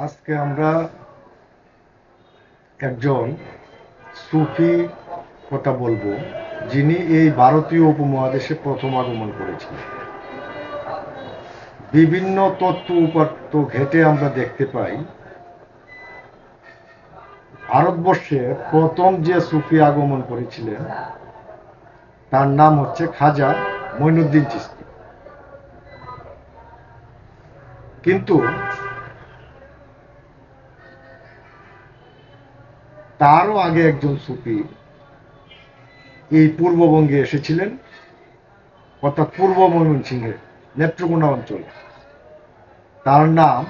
আজকে আমরা একজন সুফি কথা বলবো, যিনি এই ভারতীয় উপমহাদেশে প্রথম আগমন করেছিলেন। বিভিন্ন তত্ত্ব উপাত্ত ঘেটে আমরা দেখতে পাই ভারতবর্ষে প্রথম যে সুফি আগমন করেছিলেন তার নাম হচ্ছে খাজা মঈনুদ্দিন চিশতি। কিন্তু তারও আগে একজন সুফি এই পূর্ববঙ্গে এসেছিলেন, অর্থাৎ পূর্ব ময়মনসিংহে নেত্রকোনা অঞ্চলে। তার নাম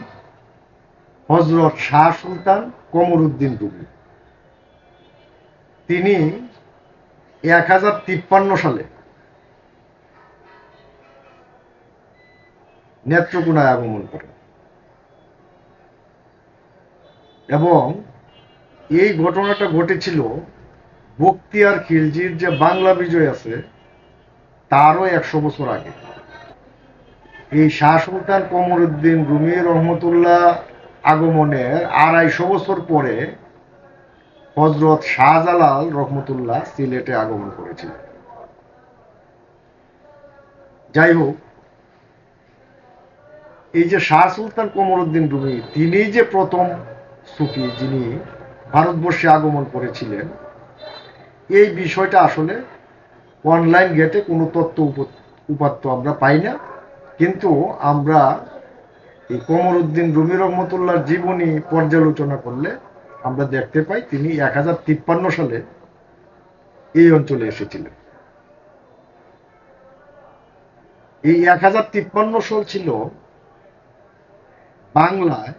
হযরত শাহ সুলতান কমরউদ্দিন রুমি। তিনি 1053 সালে নেত্রকোনায় আগমন করেন এবং এই ঘটনাটা ঘটেছিল বখতিয়ার খিলজির যে বাংলা বিজয় আছে তারও 100 বছর আগে। এই শাহ সুলতান কমরউদ্দিন রুমি রহমতুল্লাহ আগমনের 250 বছর পরে হযরত শাহজালাল রহমতুল্লাহ সিলেটে আগমন করেছিলেন। যাই হোক, এই যে শাহ সুলতান কমরউদ্দিন রুমি, তিনি যে প্রথম সুফি যিনি ভারতবর্ষে আগমন করেছিলেন, এই বিষয়টা আসলে অনলাইন গেটে কোনো তথ্য উপাত্ত আমরা পাই না। কিন্তু আমরা এই কমরউদ্দিন রুমি রহমতুল্লাহর জীবনী পর্যালোচনা করলে আমরা দেখতে পাই তিনি 1053 সালে এই অঞ্চলে এসেছিলেন। এই 1053 সাল ছিল বাংলায়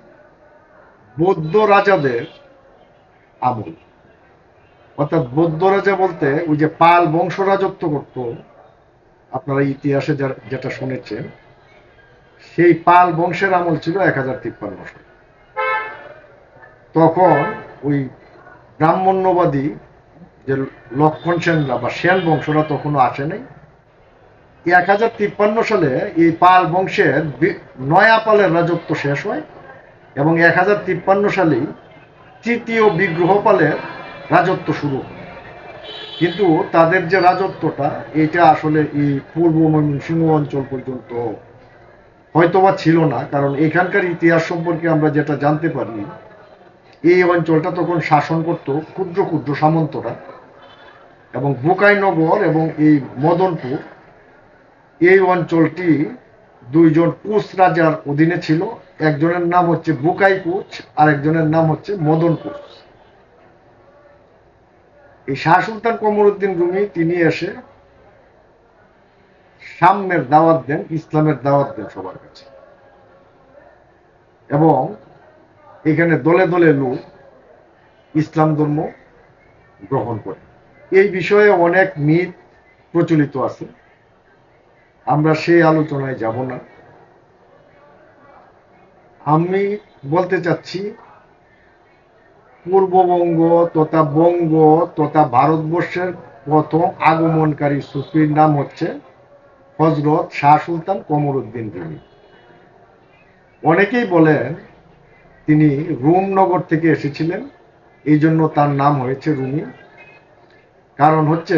বৌদ্ধ রাজাদের আমল। অর্থাৎ বৌদ্ধ রাজা বলতে ওই যে পাল বংশ রাজত্ব করত, আপনারা ইতিহাসে যেটা শুনেছেন, সেই পাল বংশের আমল ছিল 1053 সাল। তখন ওই ব্রাহ্মণ্যবাদী যে লক্ষণ সেনরা বা সেন বংশরা তখনও আসে নাই। 1053 সালে এই পাল বংশের নয়া পালের রাজত্ব শেষ হয় এবং 1053 সালেই তৃতীয় বিগ্রহ পালের রাজত্ব শুরু হয়। কিন্তু তাদের যে রাজত্বটা, এটা আসলে এই পূর্ব ময়মনসিংহ অঞ্চল পর্যন্ত হয়তোবা ছিল না, কারণ এখানকার ইতিহাস সম্পর্কে আমরা যেটা জানতে পারি, এই অঞ্চলটা তখন শাসন করত ক্ষুদ্র ক্ষুদ্র সামন্তরা, এবং বুকাইনগর এবং এই মদনপুর, এই অঞ্চলটি দুইজন কুচ রাজার অধীনে ছিল। একজনের নাম হচ্ছে বুকাই কুচ আর একজনের নাম হচ্ছে মদন কুচ। এই শাহ সুলতান কমরউদ্দিন রুমি তিনি এসে সাম্যের দাওয়াত দেন, ইসলামের দাওয়াত দেন সবার কাছে, এবং এখানে দলে দলে লোক ইসলাম ধর্ম গ্রহণ করে। এই বিষয়ে অনেক মিথ প্রচলিত আছে, আমরা সেই আলোচনায় যাব না। আমি বলতে চাচ্ছি পূর্ববঙ্গ তথা বঙ্গ তথা ভারতবর্ষের প্রথম আগমনকারী সুফির নাম হচ্ছে হযরত শাহ সুলতান কমরউদ্দিন রুমি। অনেকেই বলেন তিনি রোম নগর থেকে এসেছিলেন, এই জন্য তার নাম হয়েছে রুমি। কারণ হচ্ছে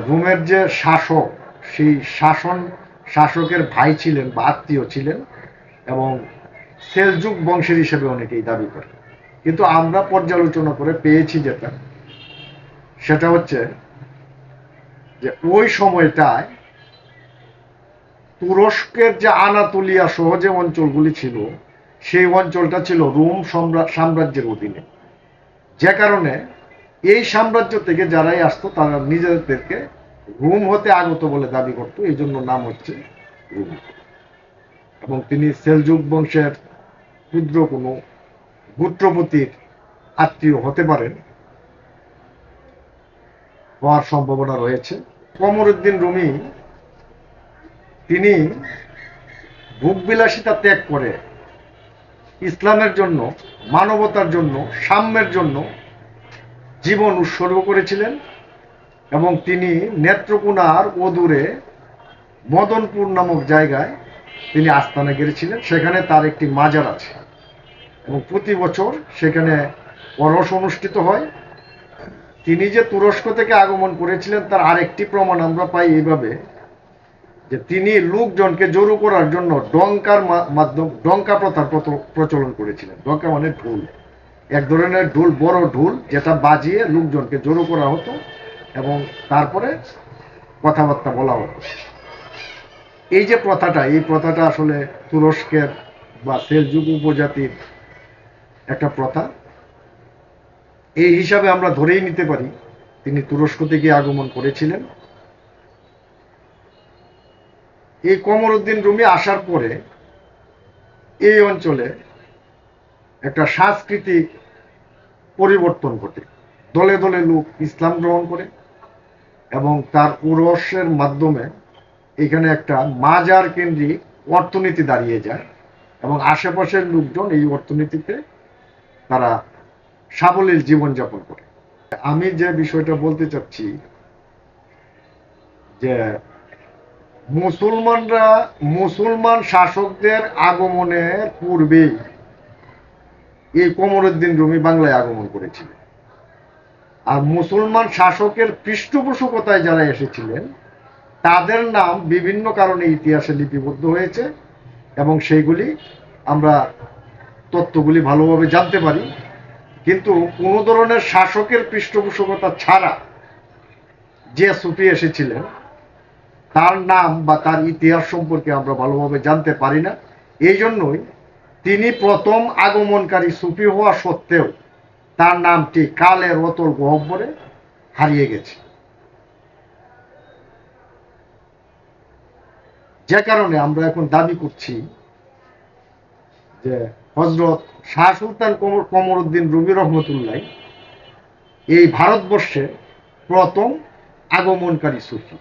রোমের যে শাসক, সেই শাসকের ভাই ছিলেন বা আত্মীয় ছিলেন, এবং সেলজুক বংশের হিসেবে অনেকেই দাবি করে। কিন্তু আমরা পর্যালোচনা করে পেয়েছি সেটা হচ্ছে যে ওই সময়টায় তুরস্কের যে আনাতোলিয়া সহ যে অঞ্চলগুলি ছিল, সেই অঞ্চলটা ছিল রোম সাম্রাজ্যের অধীনে। যে কারণে এই সাম্রাজ্য থেকে যারাই আসতো তারা নিজেদেরকে রোম হতে আগত বলে দাবি করত, এই জন্য নাম হচ্ছে রোম। এবং তিনি সেলজুক বংশের ক্ষুদ্র কোনো গোত্রপতির আত্মীয় হতে পারেন, হওয়ার সম্ভাবনা রয়েছে। কমরউদ্দিন রুমি তিনি ভোগবিলাসিতা ত্যাগ করে ইসলামের জন্য, মানবতার জন্য, সাম্যের জন্য জীবন উৎসর্গ করেছিলেন, এবং তিনি নেত্রকোনার অদূরে মদনপুর নামক জায়গায় তিনি আস্তানা গেড়েছিলেন। সেখানে তার একটি মাজার আছে। এবং প্রতি বছর সেখানে ওরস অনুষ্ঠিত হয়। তিনি যে তুরস্ক থেকে আগমন করেছিলেন তার আরেকটি প্রমাণ আমরা পাই এইভাবে যে তিনি লোকজনকে জড়ো করার জন্য ডঙ্কা প্রথার প্রচলন করেছিলেন। ডঙ্কা মানে ঢোল, এক ধরনের ঢোল, বড় ঢোল, যেটা বাজিয়ে লোকজনকে জড়ো করা হতো এবং তারপরে কথাবার্তা বলা হতো। এই যে প্রথাটা, এই প্রথাটা আসলে তুরস্কের বা সেলজুক উপজাতির একটা প্রথা। এই হিসাবে আমরা ধরেই নিতে পারি তিনি তুরস্ক থেকে আগমন করেছিলেন। এই কমরউদ্দিন রুমি আসার পরে এই অঞ্চলে একটা সাংস্কৃতিক পরিবর্তন ঘটে। দলে দলে লোক ইসলাম গ্রহণ করে এবং তার উরসের মাধ্যমে এখানে একটা মাজার কেন্দ্রিক অর্থনীতি দাঁড়িয়ে যায় এবং আশেপাশের লোকজন এই অর্থনীতিতে তারা সাবলীল জীবনযাপন করে। আমি যে বিষয়টা বলতে চাচ্ছি যে মুসলমান শাসকদের আগমনের পূর্বেই এই কমরউদ্দিন রুমি বাংলায় আগমন করেছিলেন। আর মুসলমান শাসকের পৃষ্ঠপোষকতায় যারা এসেছিলেন তাদের নাম বিভিন্ন কারণে ইতিহাসে লিপিবদ্ধ হয়েছে এবং সেইগুলি আমরা তথ্যগুলি ভালোভাবে জানতে পারি। কিন্তু কোনো ধরনের শাসকের পৃষ্ঠপোষকতা ছাড়া যে সুফি এসেছিলেন তার নাম বা তার ইতিহাস সম্পর্কে আমরা ভালোভাবে জানতে পারি না। এই জন্যই তিনি প্রথম আগমনকারী সুফি হওয়া সত্ত্বেও তার নামটি কালের অতল গহ্বরে হারিয়ে গেছে। যে কারণে আমরা এখন দাবি করছি যে হযরত শাহ সুলতান কমরউদ্দিন রুমি রহমতুল্লাহ এই ভারতবর্ষে প্রথম আগমনকারী সুফি।